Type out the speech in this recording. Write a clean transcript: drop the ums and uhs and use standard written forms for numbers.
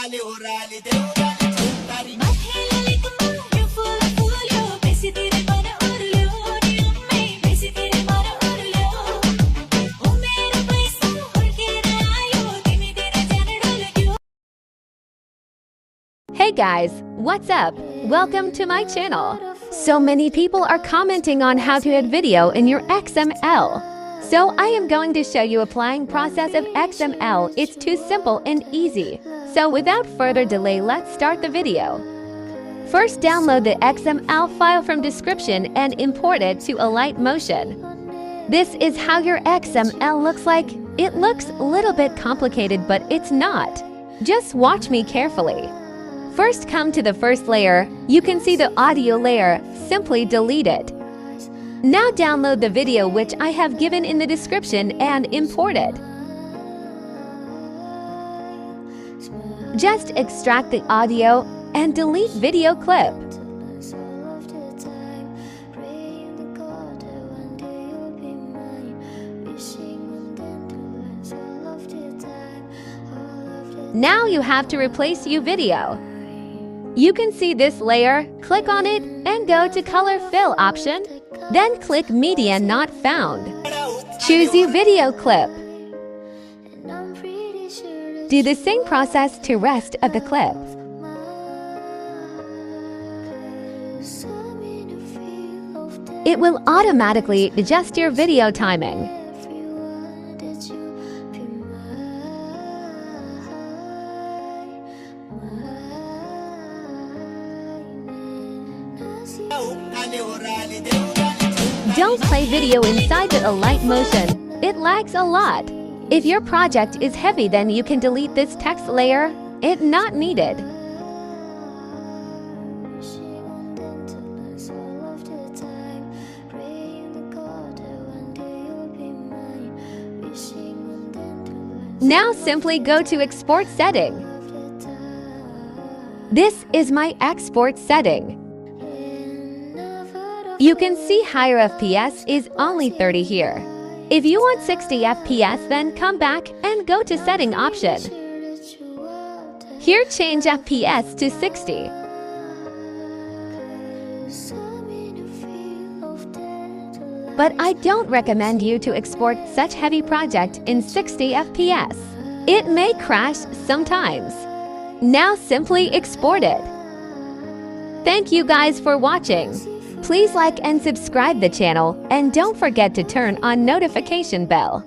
Mathillo Lekhma, you full of 𝘀𝗂𝗯𝗀𝗶𝗃 𝘀𝗧𝗏𝗧 Hey guys, what's up? Welcome to my channel. So many people are commenting on how to add video in your XML. So I am going to show you applying process of XML. It's too simple and easy. So without further delay, let's start the video. First, download the XML file from description and import it to Alight Motion. This is how your XML looks like. It looks a little bit complicated, but it's not. Just watch me carefully. First, come to the first layer. You can see the audio layer. Simply delete it. Now download the video which I have given in the description and import it. Just extract the audio and delete video clip. Now you have to replace your video. You can see this layer, click on it and go to color fill option. Then click media not found. Choose your video clip. Do the same process to rest of the clip. It will automatically adjust your video timing. Don't play video inside the Alight Motion. It lags a lot. If your project is heavy, then you can delete this text layer. It's not needed. Now simply go to export setting. This is my export setting. You can see higher FPS is only 30 here. If you want 60 FPS, then come back and go to setting option. Here change FPS to 60. But I don't recommend you to export such heavy project in 60 FPS. It may crash sometimes. Now simply export it. Thank you guys for watching. Please like and subscribe the channel and don't forget to turn on notification bell.